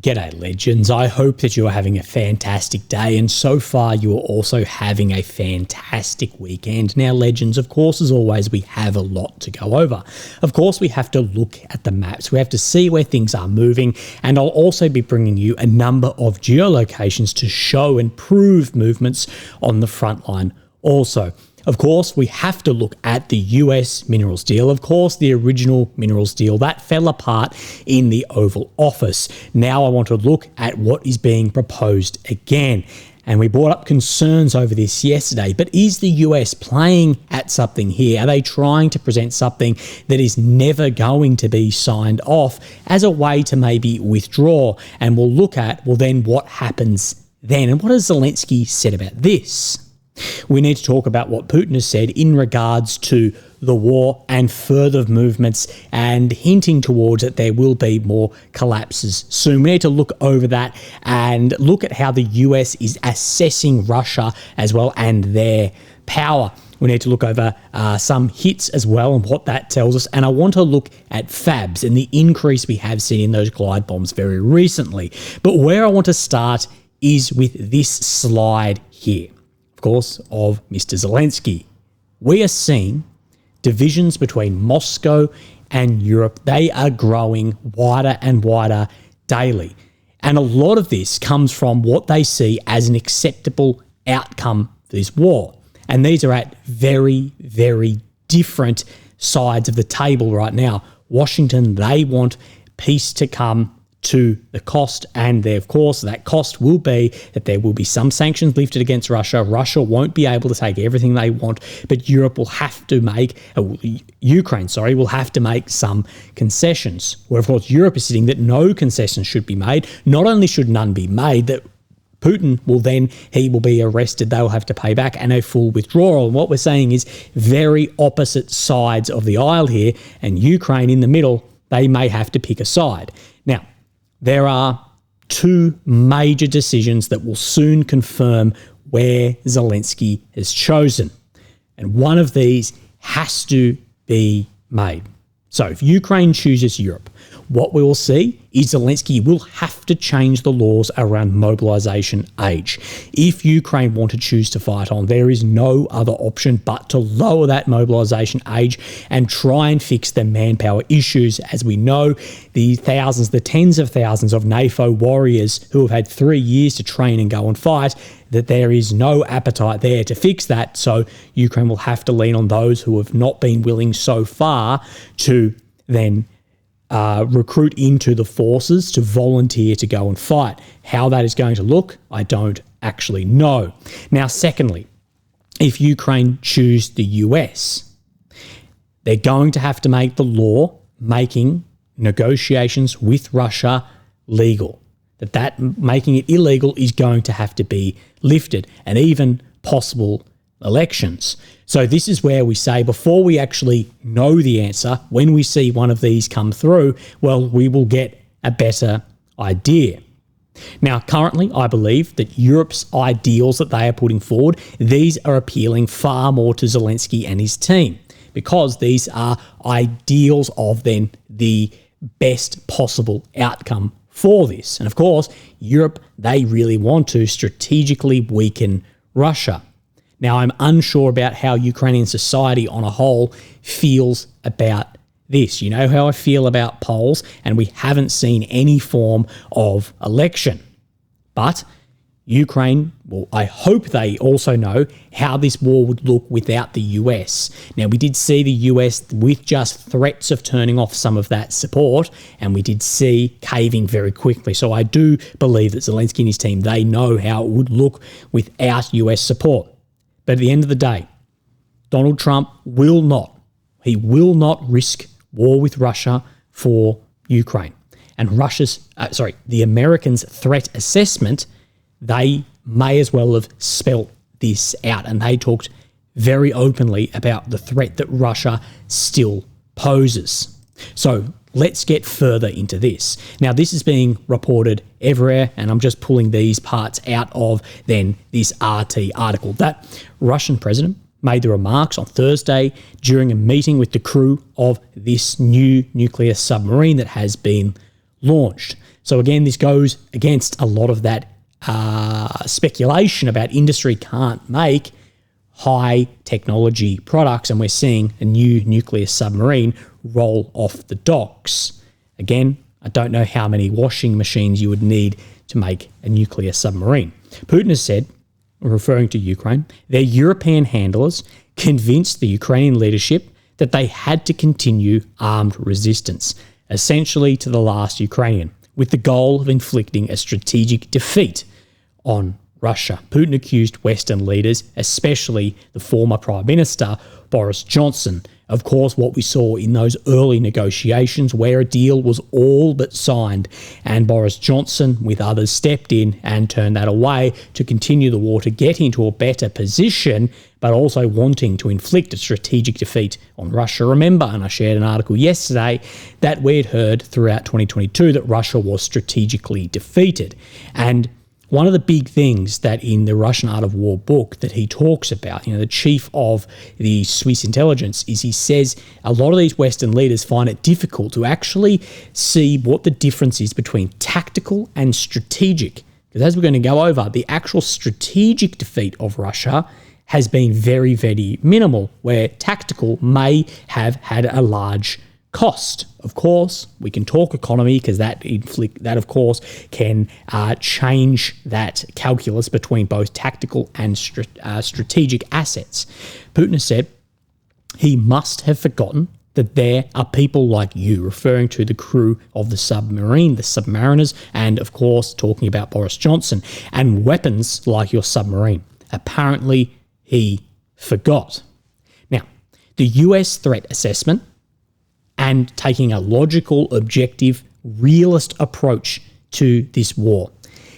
G'day legends, I hope that you are having a fantastic day and so far you are also having a fantastic weekend. Now legends, of course as always we have a lot to go over. Of course we have to look at the maps, we have to see where things are moving, and I'll also be bringing you a number of geolocations to show and prove movements on the front line also. Of course, we have to look at the US minerals deal. Of course, the original minerals deal that fell apart in the Oval Office. Now I want to look at what is being proposed again. And we brought up concerns over this yesterday, but is the US playing at something here? Are they trying to present something that is never going to be signed off as a way to maybe withdraw? And we'll look at, well then, what happens then? And what has Zelensky said about this? We need to talk about what Putin has said in regards to the war and further movements and hinting towards that there will be more collapses soon. We need to look over that and look at how the US is assessing Russia as well and their power. We need to look over some hits as well and what that tells us. And I want to look at FABs and the increase we have seen in those glide bombs very recently. But where I want to start is with this slide here. Of course, of Mr. Zelensky. We are seeing divisions between Moscow and Europe. They are growing wider and wider daily. And a lot of this comes from what they see as an acceptable outcome for this war. And these are at very, very different sides of the table right now. Washington, they want peace to come to the cost, and of course that cost will be that there will be some sanctions lifted against Russia. Russia won't be able to take everything they want, but Europe will have to make, Ukraine will have to make some concessions, where of course Europe is sitting that no concessions should be made. Not only should none be made, that Putin will then, he will be arrested, they will have to pay back, and a full withdrawal. And what we're saying is very opposite sides of the aisle here, and Ukraine in the middle, they may have to pick a side. Now, there are two major decisions that will soon confirm where Zelensky has chosen. And one of these has to be made. So if Ukraine chooses Europe, what we will see is Zelensky will have to change the laws around mobilization age. If Ukraine want to choose to fight on, there is no other option but to lower that mobilization age and try and fix the manpower issues. As we know, the thousands, the tens of thousands of NATO warriors who have had 3 years to train and go and fight, that there is no appetite there to fix that. So Ukraine will have to lean on those who have not been willing so far to then recruit into the forces to volunteer to go and fight. How that is going to look, I don't actually know. Now, secondly, if Ukraine choose the US, they're going to have to make the law making negotiations with Russia legal. That making it illegal is going to have to be lifted, and even possible elections. So this is where we say, before we actually know the answer, when we see one of these come through, well, we will get a better idea. Now, currently, I believe that Europe's ideals that they are putting forward, these are appealing far more to Zelensky and his team, because these are ideals of then the best possible outcome for this. And of course, Europe, they really want to strategically weaken Russia. Now, I'm unsure about how Ukrainian society on a whole feels about this. You know how I feel about polls, and we haven't seen any form of election. But Ukraine, well, I hope they also know how this war would look without the US. Now, we did see the US with just threats of turning off some of that support, and we did see caving very quickly. So I do believe that Zelensky and his team, they know how it would look without US support. But at the end of the day, Donald Trump will not risk war with Russia for Ukraine. And the Americans' threat assessment, they may as well have spelt this out, and they talked very openly about the threat that Russia still poses. So let's get further into this. Now, this is being reported everywhere, and I'm just pulling these parts out of then this RT article. That Russian president made the remarks on Thursday during a meeting with the crew of this new nuclear submarine that has been launched. So again, this goes against a lot of that speculation about industry can't make high technology products, and we're seeing a new nuclear submarine roll off the docks. Again, I don't know how many washing machines you would need to make a nuclear submarine. Putin has said, referring to Ukraine, their European handlers convinced the Ukrainian leadership that they had to continue armed resistance, essentially to the last Ukrainian, with the goal of inflicting a strategic defeat on Russia. Putin accused Western leaders, especially the former Prime Minister, Boris Johnson. Of course, what we saw in those early negotiations where a deal was all but signed, and Boris Johnson, with others, stepped in and turned that away to continue the war to get into a better position, but also wanting to inflict a strategic defeat on Russia. Remember, and I shared an article yesterday, that we'd heard throughout 2022 that Russia was strategically defeated. And one of the big things that in the Russian Art of War book that he talks about, the chief of the Swiss intelligence, is he says a lot of these Western leaders find it difficult to actually see what the difference is between tactical and strategic. Because as we're going to go over, the actual strategic defeat of Russia has been very, very minimal, where tactical may have had a large cost. Of course, we can talk economy because that of course can change that calculus between both tactical and strategic assets. Putin has said he must have forgotten that there are people like you, referring to the crew of the submarine, the submariners, and of course talking about Boris Johnson, and weapons like your submarine. Apparently he forgot. Now, the US threat assessment and taking a logical, objective, realist approach to this war.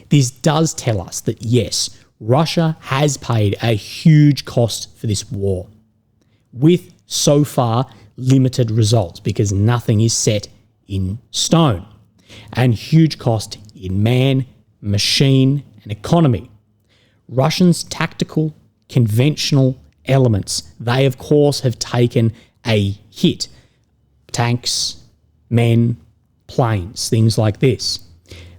This does tell us that yes, Russia has paid a huge cost for this war, with so far limited results because nothing is set in stone, and huge cost in man, machine, and economy. Russians' tactical, conventional elements, they of course have taken a hit. Tanks, men, planes, things like this.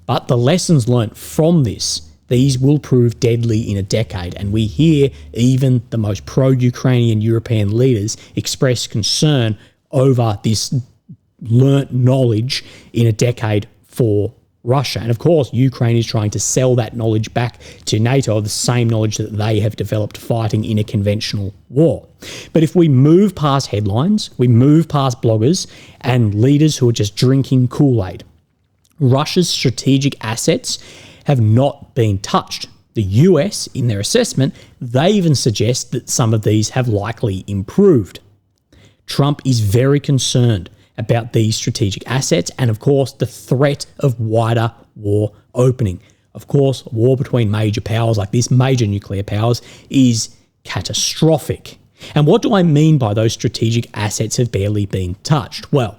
But the lessons learnt from this, these will prove deadly in a decade, and we hear even the most pro-Ukrainian European leaders express concern over this learnt knowledge in a decade for Russia. And of course, Ukraine is trying to sell that knowledge back to NATO, the same knowledge that they have developed fighting in a conventional war. But if we move past headlines, we move past bloggers and leaders who are just drinking Kool-Aid, Russia's strategic assets have not been touched. The US, in their assessment, they even suggest that some of these have likely improved. Trump is very concerned about these strategic assets and, of course, the threat of wider war opening. Of course, war between major powers like this, major nuclear powers, is catastrophic. And what do I mean by those strategic assets have barely been touched? Well,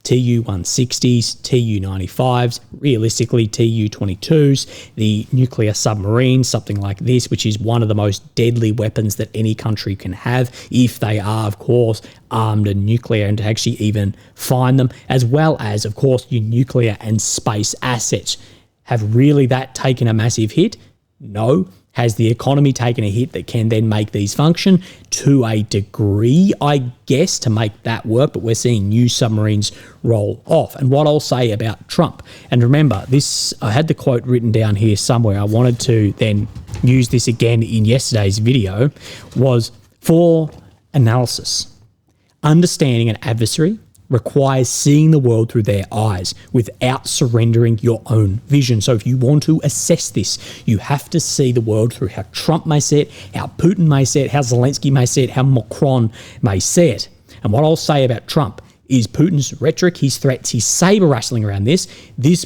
Tu-160s, Tu-95s, realistically Tu-22s, the nuclear submarines, something like this, which is one of the most deadly weapons that any country can have if they are, of course, armed and nuclear, and to actually even find them, as well as, of course, your nuclear and space assets. Have really that taken a massive hit? No. Has the economy taken a hit that can then make these function? To a degree, I guess, to make that work, but we're seeing new submarines roll off. And what I'll say about Trump, and remember, this, I had the quote written down here somewhere, I wanted to then use this again in yesterday's video, was for analysis. Understanding an adversary requires seeing the world through their eyes without surrendering your own vision. So if you want to assess this, you have to see the world through how Trump may see it, how Putin may see it, how Zelensky may see it, how Macron may see it. And what I'll say about Trump is Putin's rhetoric, his threats, his saber rattling around this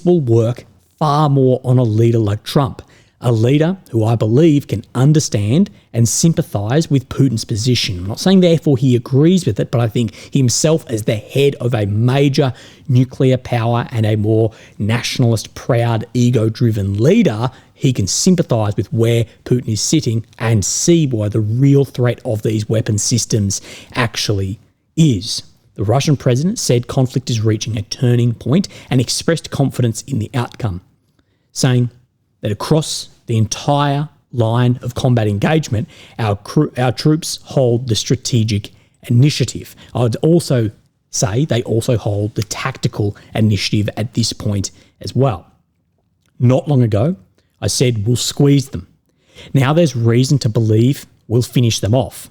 will work far more on a leader like Trump. A leader who I believe can understand and sympathise with Putin's position. I'm not saying therefore he agrees with it, but I think himself as the head of a major nuclear power and a more nationalist, proud, ego-driven leader, he can sympathise with where Putin is sitting and see why the real threat of these weapon systems actually is. The Russian president said conflict is reaching a turning point and expressed confidence in the outcome, saying that across the entire line of combat engagement, our troops hold the strategic initiative. I would also say they also hold the tactical initiative at this point as well. Not long ago, I said we'll squeeze them. Now there's reason to believe we'll finish them off.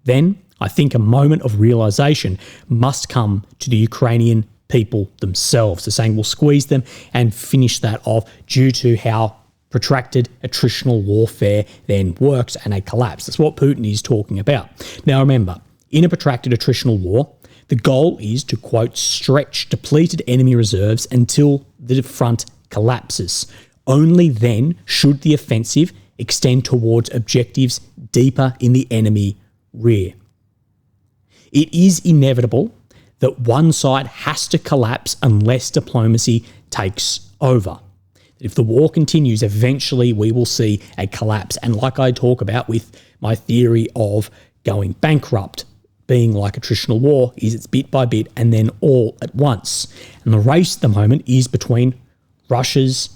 Then I think a moment of realisation must come to the Ukrainian people themselves. They're saying we'll squeeze them and finish that off due to how protracted attritional warfare then works and a collapse. That's what Putin is talking about. Now remember, in a protracted attritional war, the goal is to, quote, stretch depleted enemy reserves until the front collapses. Only then should the offensive extend towards objectives deeper in the enemy rear. It is inevitable that one side has to collapse unless diplomacy takes over. If the war continues, eventually we will see a collapse. And like I talk about with my theory of going bankrupt, being like attritional war, is it's bit by bit and then all at once. And the race at the moment is between Russia's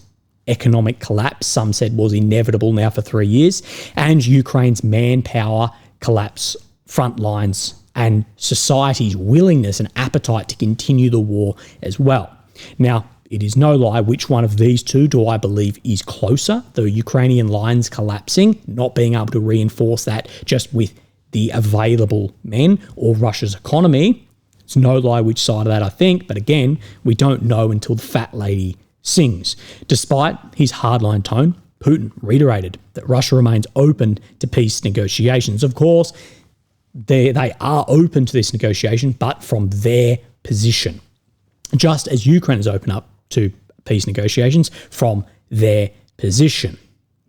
economic collapse, some said was inevitable now for 3 years, and Ukraine's manpower collapse, front lines, and society's willingness and appetite to continue the war as well. Now, it is no lie which one of these two do I believe is closer, the Ukrainian lines collapsing, not being able to reinforce that just with the available men, or Russia's economy. It's no lie which side of that I think, but again, we don't know until the fat lady sings. Despite his hardline tone, Putin reiterated that Russia remains open to peace negotiations. Of course, they are open to this negotiation, but from their position. Just as Ukraine is open up to peace negotiations from their position.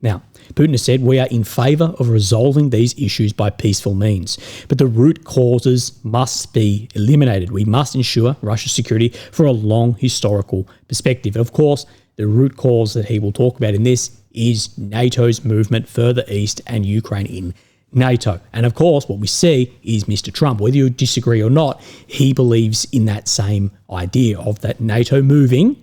Now, Putin has said we are in favour of resolving these issues by peaceful means, but the root causes must be eliminated. We must ensure Russia's security for a long historical perspective. And of course, the root cause that he will talk about in this is NATO's movement further east and Ukraine in NATO. And of course, what we see is Mr. Trump, whether you disagree or not, he believes in that same idea of that NATO moving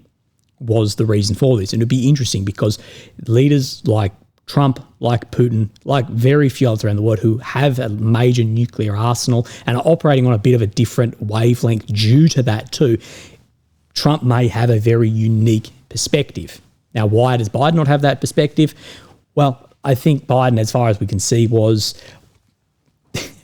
was the reason for this. And it'd be interesting because leaders like Trump, like Putin, like very few others around the world who have a major nuclear arsenal and are operating on a bit of a different wavelength due to that too, Trump may have a very unique perspective. Now, why does Biden not have that perspective? Well, I think Biden, as far as we can see, was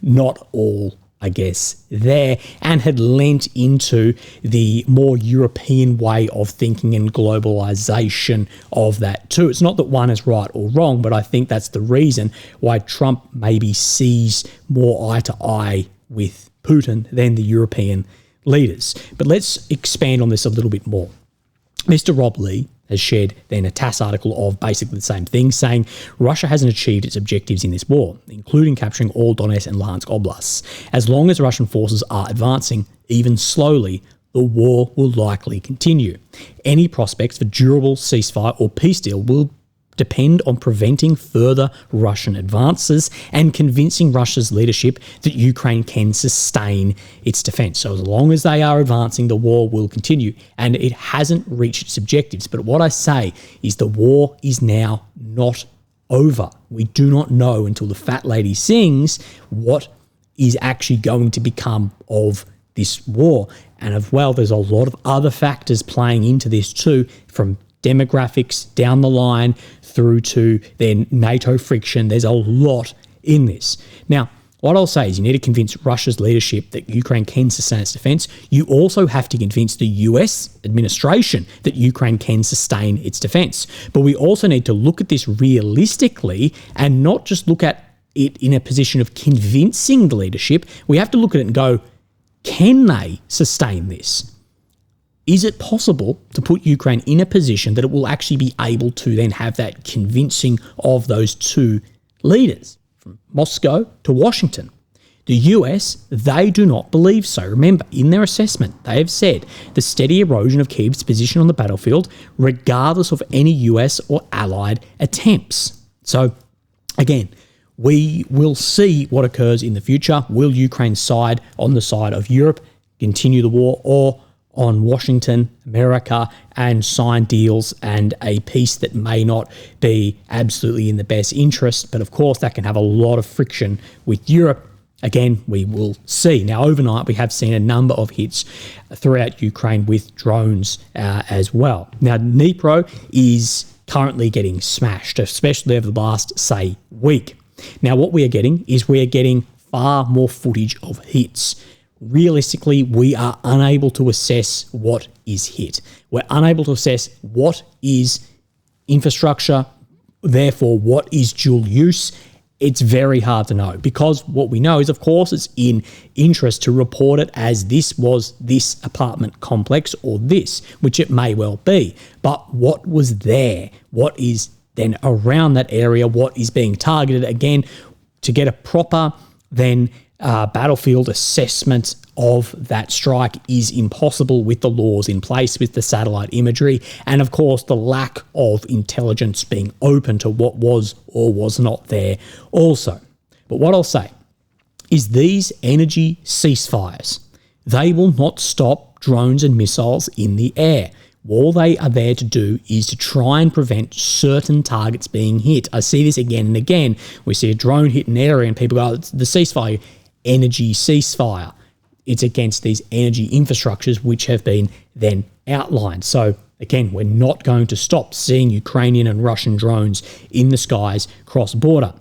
not all, I guess, there, and had lent into the more European way of thinking and globalization of that too. It's not that one is right or wrong, but I think that's the reason why Trump maybe sees more eye to eye with Putin than the European leaders. But let's expand on this a little bit more. Mr. Rob Lee has shared then a TASS article of basically the same thing, saying Russia hasn't achieved its objectives in this war, including capturing all Donetsk and Luhansk oblasts. As long as Russian forces are advancing, even slowly, the war will likely continue. Any prospects for durable ceasefire or peace deal will depend on preventing further Russian advances and convincing Russia's leadership that Ukraine can sustain its defence. So as long as they are advancing, the war will continue, and it hasn't reached its objectives. But what I say is the war is now not over. We do not know until the fat lady sings what is actually going to become of this war. And as well, there's a lot of other factors playing into this too, from demographics down the line through to then NATO friction. There's a lot in this. Now, what I'll say is you need to convince Russia's leadership that Ukraine can sustain its defence. You also have to convince the US administration that Ukraine can sustain its defence. But we also need to look at this realistically and not just look at it in a position of convincing the leadership. We have to look at it and go, can they sustain this? Is it possible to put Ukraine in a position that it will actually be able to then have that convincing of those two leaders, from Moscow to Washington? The US, they do not believe so. Remember, in their assessment, they have said the steady erosion of Kyiv's position on the battlefield, regardless of any US or allied attempts. So, again, we will see what occurs in the future. Will Ukraine side on the side of Europe? continue the war, or on Washington, America, and sign deals and a peace that may not be absolutely in the best interest. But of course, that can have a lot of friction with Europe. Again, we will see. Now, overnight, we have seen a number of hits throughout Ukraine with drones as well. Now, Dnipro is currently getting smashed, especially over the last, say, week. Now, what we are getting is far more footage of hits. Realistically, we are unable to assess what is hit. We're unable to assess what is infrastructure, therefore what is dual use. It's very hard to know, because what we know is, of course, it's in interest to report it as this was this apartment complex or this, which it may well be. But what was there? What is then around that area? What is being targeted? Again, to get a proper then battlefield assessment of that strike is impossible with the laws in place, with the satellite imagery, and of course the lack of intelligence being open to what was or was not there also. But what I'll say is these energy ceasefires, they will not stop drones and missiles in the air. All they are there to do is to try and prevent certain targets being hit. I see this again and again. We see a drone hit an area and people go, it's the ceasefire, energy ceasefire. It's against these energy infrastructures which have been then outlined. So again, we're not going to stop seeing Ukrainian and Russian drones in the skies cross-border.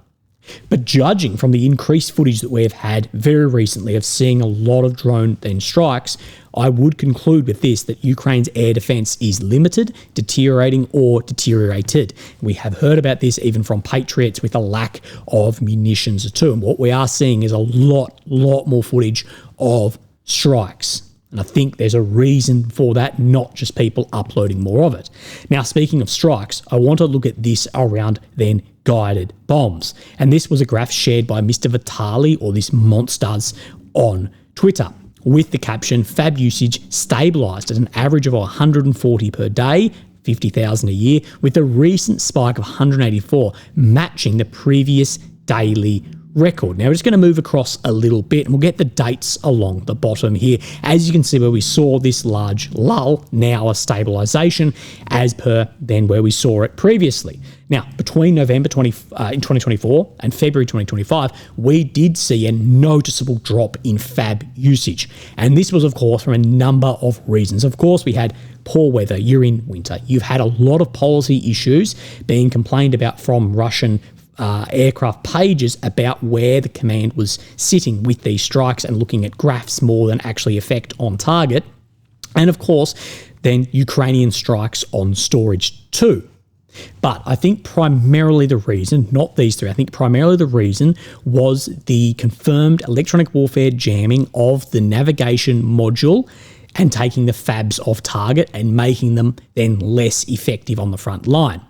But judging from the increased footage that we have had very recently of seeing a lot of drone then strikes, I would conclude with this, that Ukraine's air defense is limited, deteriorating, or deteriorated. We have heard about this even from Patriots with a lack of munitions too. And what we are seeing is a lot more footage of strikes. And I think there's a reason for that, not just people uploading more of it. Now, speaking of strikes, I want to look at this around then guided bombs. And this was a graph shared by Mr. Vitali, or this Monsters, on Twitter, with the caption, "Fab usage stabilised at an average of 140 per day, 50,000 a year, with a recent spike of 184, matching the previous daily record." Now, we're just going to move across a little bit and we'll get the dates along the bottom here. As you can see, where we saw this large lull, now a stabilisation as per then where we saw it previously. Now, between November in 2024 and February 2025, we did see a noticeable drop in FAB usage. And this was, of course, from a number of reasons. Of course, we had poor weather, you're in winter. You've had a lot of policy issues being complained about from Russian aircraft pages about where the command was sitting with these strikes and looking at graphs more than actually effect on target. And of course, then Ukrainian strikes on storage too. But I think primarily the reason, not these three, I think primarily the reason was the confirmed electronic warfare jamming of the navigation module and taking the FABs off target and making them then less effective on the front line.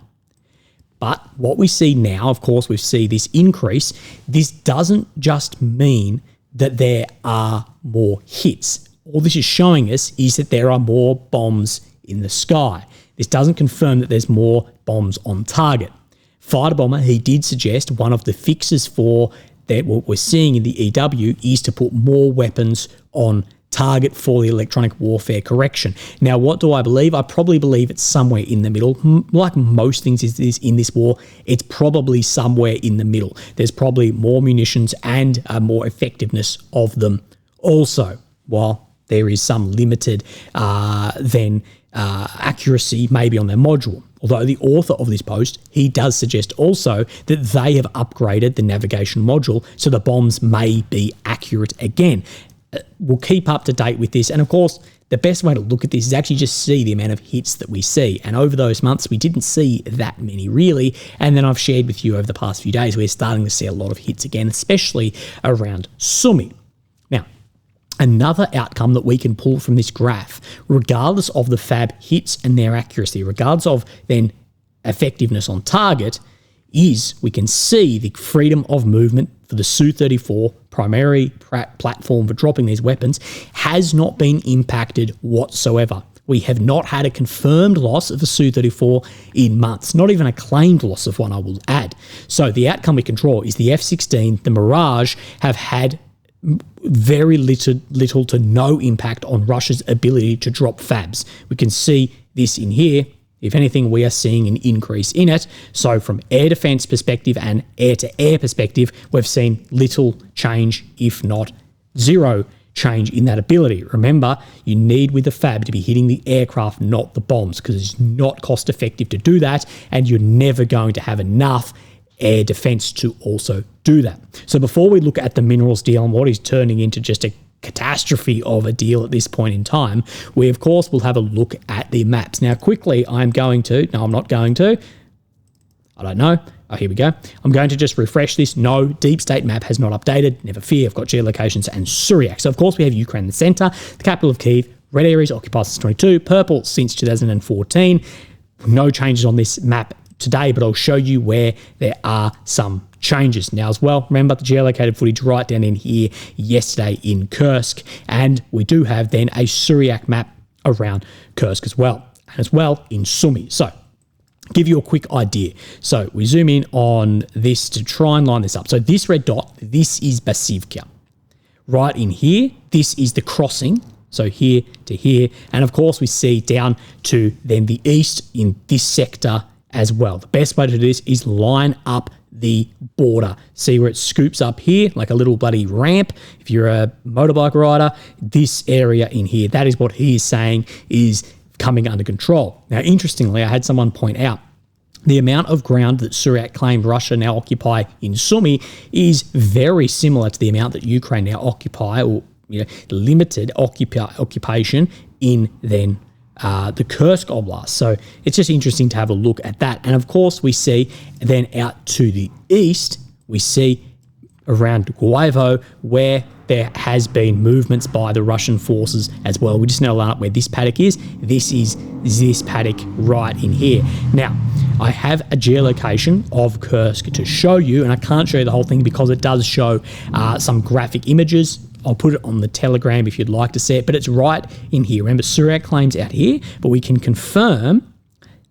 But what we see now, of course, we see this increase. This doesn't just mean that there are more hits. All this is showing us is that there are more bombs in the sky. This doesn't confirm that there's more bombs on target. Fighter Bomber, he did suggest one of the fixes for that what we're seeing in the EW is to put more weapons on target for the electronic warfare correction. Now, what do I believe? I probably believe it's somewhere in the middle. Like most things is in this war, it's probably somewhere in the middle. There's probably more munitions and more effectiveness of them also, while there is some limited accuracy maybe on their module. Although the author of this post, he does suggest also that they have upgraded the navigation module so the bombs may be accurate again. We'll keep up to date with this. And of course, the best way to look at this is actually just see the amount of hits that we see. And over those months, we didn't see that many really. And then I've shared with you over the past few days, we're starting to see a lot of hits again, especially around Sumy. Now, another outcome that we can pull from this graph, regardless of the FAB hits and their accuracy, regardless of then effectiveness on target, is we can see the freedom of movement for the Su-34 primary platform for dropping these weapons has not been impacted whatsoever. We have not had a confirmed loss of a Su-34 in months, not even a claimed loss of one, I will add. So the outcome we can draw is the F-16, the Mirage, have had very little to no impact on Russia's ability to drop FABs. We can see this in here. If anything, we are seeing an increase in it. So from air defense perspective and air-to-air perspective, we've seen little change, if not zero change in that ability. Remember, you need with the FAB to be hitting the aircraft, not the bombs, because it's not cost effective to do that, and you're never going to have enough air defense to also do that. So before we look at the minerals deal and what is turning into just a catastrophe of a deal at this point in time, we of course will have a look at the maps. Now quickly, I'm not going to. I don't know. Oh, here we go. I'm going to just refresh this. No, deep state map has not updated. Never fear. I've got geolocations and Syriac. So of course we have Ukraine in the center, the capital of Kyiv. Red areas occupied since 22, purple since 2014. No changes on this map today, but I'll show you where there are some changes. Now as well, remember the geolocated footage right down in here yesterday in Kursk, and we do have then a Syriac map around Kursk as well, and as well in Sumy. So give you a quick idea. So we zoom in on this to try and line this up. So this red dot, this is Basivka. Right in here, this is the crossing. So here to here, and of course we see down to then the east in this sector as well. The best way to do this is line up the border. See where it scoops up here like a little bloody ramp. If you're a motorbike rider, this area in here, that is what he is saying is coming under control. Now, interestingly, I had someone point out the amount of ground that Syriac claimed Russia now occupy in Sumy is very similar to the amount that Ukraine now occupy, or limited occupation in then the Kursk Oblast. So it's just interesting to have a look at that. And of course, we see then out to the east, we see around Guaevo where there has been movements by the Russian forces as well. We just know line up where this paddock is. This is this paddock right in here. Now, I have a geolocation of Kursk to show you, and I can't show you the whole thing because it does show some graphic images. I'll put it on the Telegram if you'd like to see it, but it's right in here. Remember, Syriac claims out here, but we can confirm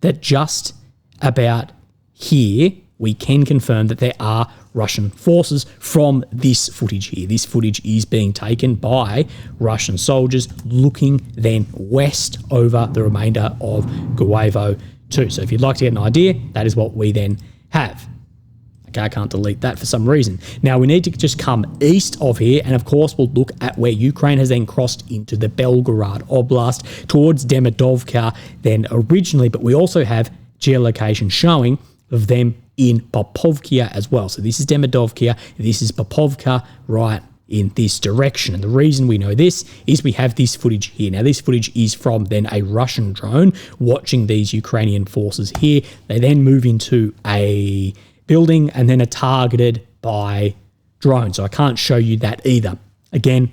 that just about here, we can confirm that there are Russian forces from this footage here. This footage is being taken by Russian soldiers looking then west over the remainder of Guaevo too. So if you'd like to get an idea, that is what we then have. Okay, I can't delete that for some reason. Now we need to just come east of here, and of course we'll look at where Ukraine has then crossed into the Belgorod Oblast towards Demidovka then originally, but we also have geolocation showing of them in Popovka as well. So this is Demidovka, this is Popovka right in this direction. And the reason we know this is we have this footage here. Now this footage is from then a Russian drone watching these Ukrainian forces here. They then move into a building and then are targeted by drones. So I can't show you that either. Again,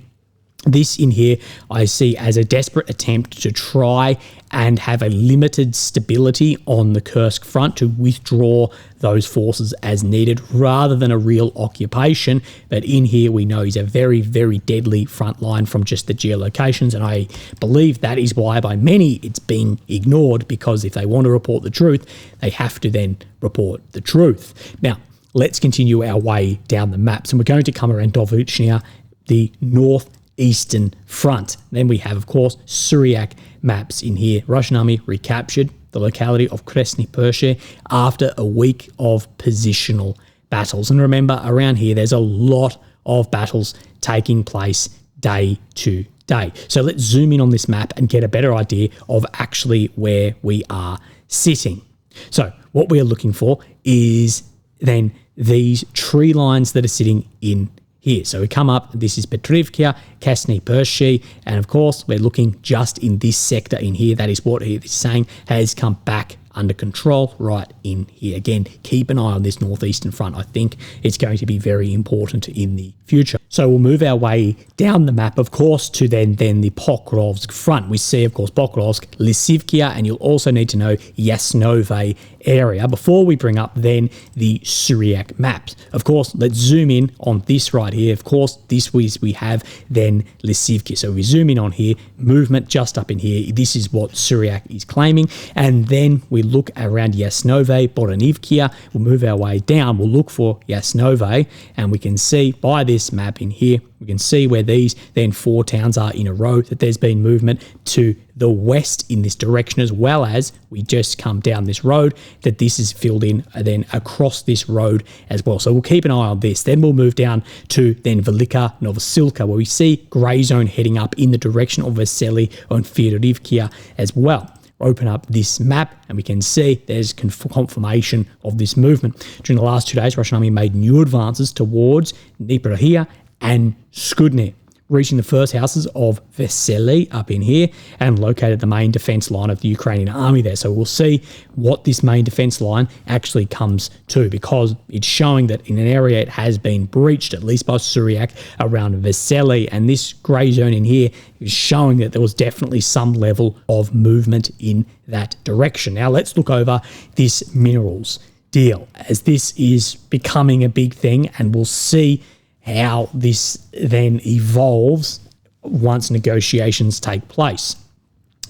this in here I see as a desperate attempt to try and have a limited stability on the Kursk front to withdraw those forces as needed rather than a real occupation. But in here we know is a very, very deadly front line from just the geolocations, and I believe that is why by many it's being ignored, because if they want to report the truth, they have to then report the truth. Now, let's continue our way down the maps, and we're going to come around Dovitchnia, the northeastern front. Then we have, of course, Syriac maps in here. Russian army recaptured the locality of Kresny Pershe after a week of positional battles. And remember, around here, there's a lot of battles taking place day to day. So let's zoom in on this map and get a better idea of actually where we are sitting. So what we are looking for is then these tree lines that are sitting in here. So we come up, this is Petrivka, Krasny Pershe, and of course we're looking just in this sector in here. That is what he is saying has come back under control right in here. Again, keep an eye on this northeastern front. I think it's going to be very important in the future. So we'll move our way down the map, of course, to then the Pokrovsk front. We see, of course, Pokrovsk, Lysivkia, and you'll also need to know Yasnove area before we bring up then the Syriac maps. Of course, let's zoom in on this right here. Of course, this we have then Lysivkia. So we zoom in on here, movement just up in here. This is what Syriac is claiming. And then we we look around Yasnove, Boronivkia, we'll move our way down, we'll look for Yasnove, and we can see by this map in here, we can see where these then 4 towns are in a row, that there's been movement to the west in this direction, as well as we just come down this road, that this is filled in then across this road as well. So we'll keep an eye on this. Then we'll move down to then Velika Novosilka, where we see grey zone heading up in the direction of Vesely and Fyodorivkia as well. Open up this map and we can see there's confirmation of this movement. During the last 2 days, Russian army made new advances towards Dnipro and Skudny, reaching the first houses of Vesely up in here and located the main defense line of the Ukrainian army there. So we'll see what this main defense line actually comes to, because it's showing that in an area it has been breached, at least by Suryak, around Vesely, and this grey zone in here is showing that there was definitely some level of movement in that direction. Now let's look over this minerals deal, as this is becoming a big thing, and we'll see how this then evolves once negotiations take place.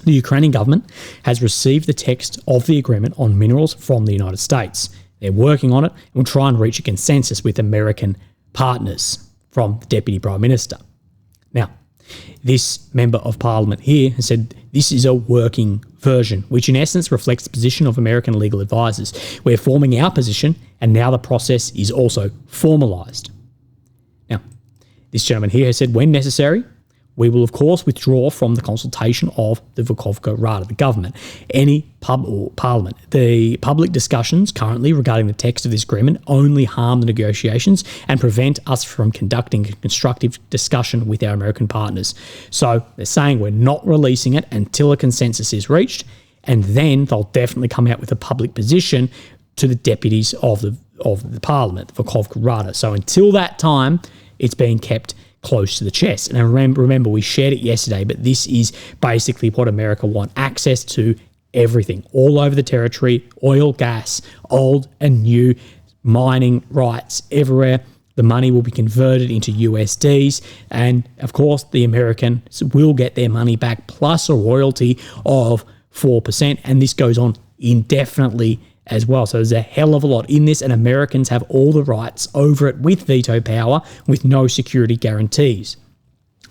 The Ukrainian government has received the text of the agreement on minerals from the United States. They're working on it and will try and reach a consensus with American partners, from the Deputy Prime Minister. Now, this member of parliament here has said this is a working version, which in essence reflects the position of American legal advisors. We're forming our position, and now the process is also formalised. This gentleman here has said, when necessary, we will of course withdraw from the consultation of the Verkhovna Rada, the government, any parliament. The public discussions currently regarding the text of this agreement only harm the negotiations and prevent us from conducting a constructive discussion with our American partners. So they're saying we're not releasing it until a consensus is reached, and then they'll definitely come out with a public position to the deputies of the parliament, the Verkhovna Rada. So until that time, it's being kept close to the chest. And remember, we shared it yesterday, but this is basically what America want: access to everything, all over the territory, oil, gas, old and new, mining rights everywhere. The money will be converted into USDs, and of course, the Americans will get their money back, plus a royalty of 4%, and this goes on indefinitely as well. So there's a hell of a lot in this, and Americans have all the rights over it with veto power, with no security guarantees.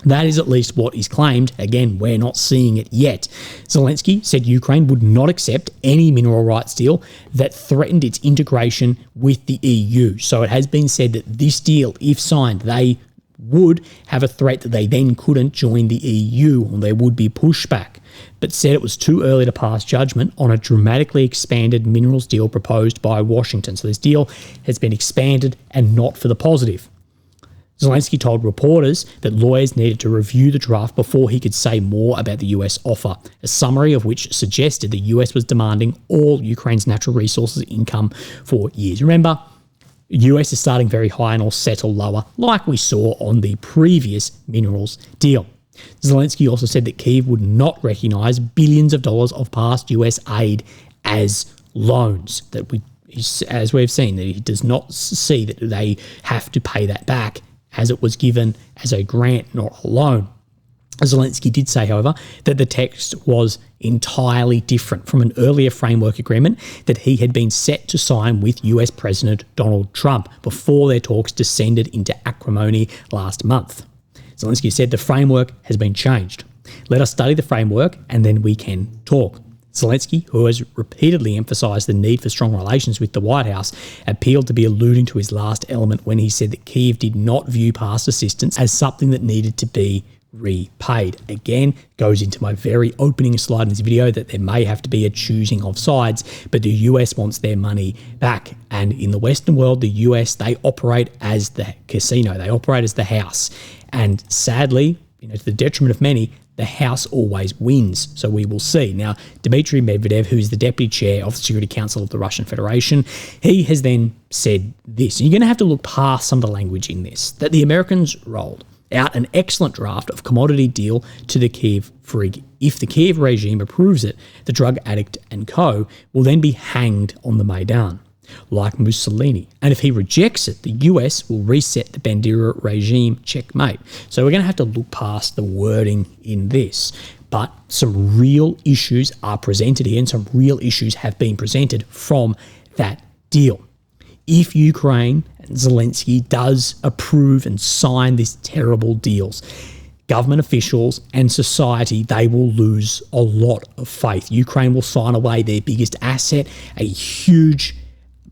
That is at least what is claimed. Again, we're not seeing it yet. Zelensky said Ukraine would not accept any mineral rights deal that threatened its integration with the EU. So it has been said that this deal, if signed, they would have a threat that they then couldn't join the EU, or there would be pushback, but said it was too early to pass judgment on a dramatically expanded minerals deal proposed by Washington. So this deal has been expanded and not for the positive. Zelensky told reporters that lawyers needed to review the draft before he could say more about the US offer, a summary of which suggested the US was demanding all Ukraine's natural resources income for years. Remember, US is starting very high and will settle lower, like we saw on the previous minerals deal. Zelensky also said that Kyiv would not recognise billions of dollars of past US aid as loans. As we've seen, that he does not see that they have to pay that back, as it was given as a grant, not a loan. Zelensky did say, however, that the text was entirely different from an earlier framework agreement that he had been set to sign with US President Donald Trump before their talks descended into acrimony last month. Zelensky said the framework has been changed. Let us study the framework and then we can talk. Zelensky, who has repeatedly emphasised the need for strong relations with the White House, appealed to be alluding to his last element when he said that Kyiv did not view past assistance as something that needed to be repaid. Again, goes into my very opening slide in this video that there may have to be a choosing of sides, but the US wants their money back. And in the Western world, the US, they operate as the casino. They operate as the house. And sadly, to the detriment of many, the house always wins. So we will see. Now, Dmitry Medvedev, who is the deputy chair of the Security Council of the Russian Federation, he has then said this. You're going to have to look past some of the language in this, that the Americans rolled out an excellent draft of commodity deal to the Kyiv frig. If the Kyiv regime approves it, the drug addict and co. will then be hanged on the Maidan, like Mussolini. And if he rejects it, the US will reset the Bandera regime, checkmate. So we're going to have to look past the wording in this. But some real issues are presented here, and some real issues have been presented from that deal. If Ukraine and Zelensky does approve and sign these terrible deals, government officials and society, they will lose a lot of faith. Ukraine will sign away their biggest asset, a huge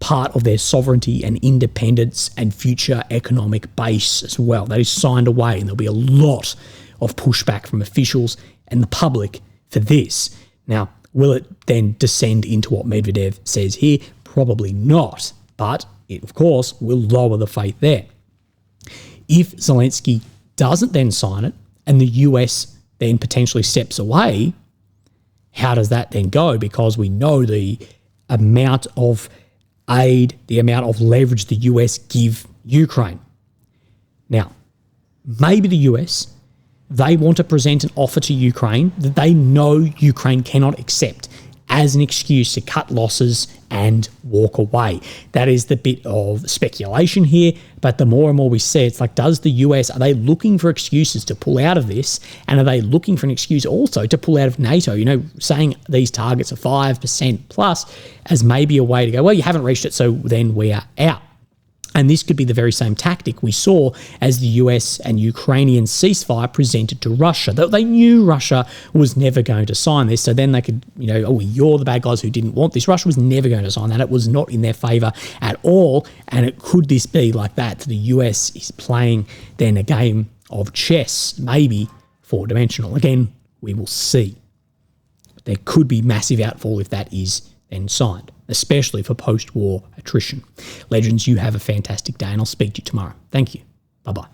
part of their sovereignty and independence and future economic base as well. That is signed away, and there'll be a lot of pushback from officials and the public for this. Now, will it then descend into what Medvedev says here? Probably not, but it, of course, will lower the faith there. If Zelensky doesn't then sign it, and the US then potentially steps away, how does that then go? Because we know the amount of aid, the amount of leverage the US give Ukraine. Now, maybe the US, they want to present an offer to Ukraine that they know Ukraine cannot accept as an excuse to cut losses and walk away. That is the bit of speculation here, but the more and more we see, it's like, does the US, are they looking for excuses to pull out of this? And are they looking for an excuse also to pull out of NATO? You know, saying these targets are 5% plus as maybe a way to go, well, you haven't reached it, so then we are out. And this could be the very same tactic we saw as the US and Ukrainian ceasefire presented to Russia. They knew Russia was never going to sign this, so then they could, you know, oh, you're the bad guys who didn't want this. Russia was never going to sign that. It was not in their favour at all. And could this be like that? The US is playing then a game of chess, maybe four-dimensional. Again, we will see. There could be massive outfall if that is then signed, especially for post-war attrition. Legends, you have a fantastic day, and I'll speak to you tomorrow. Thank you. Bye-bye.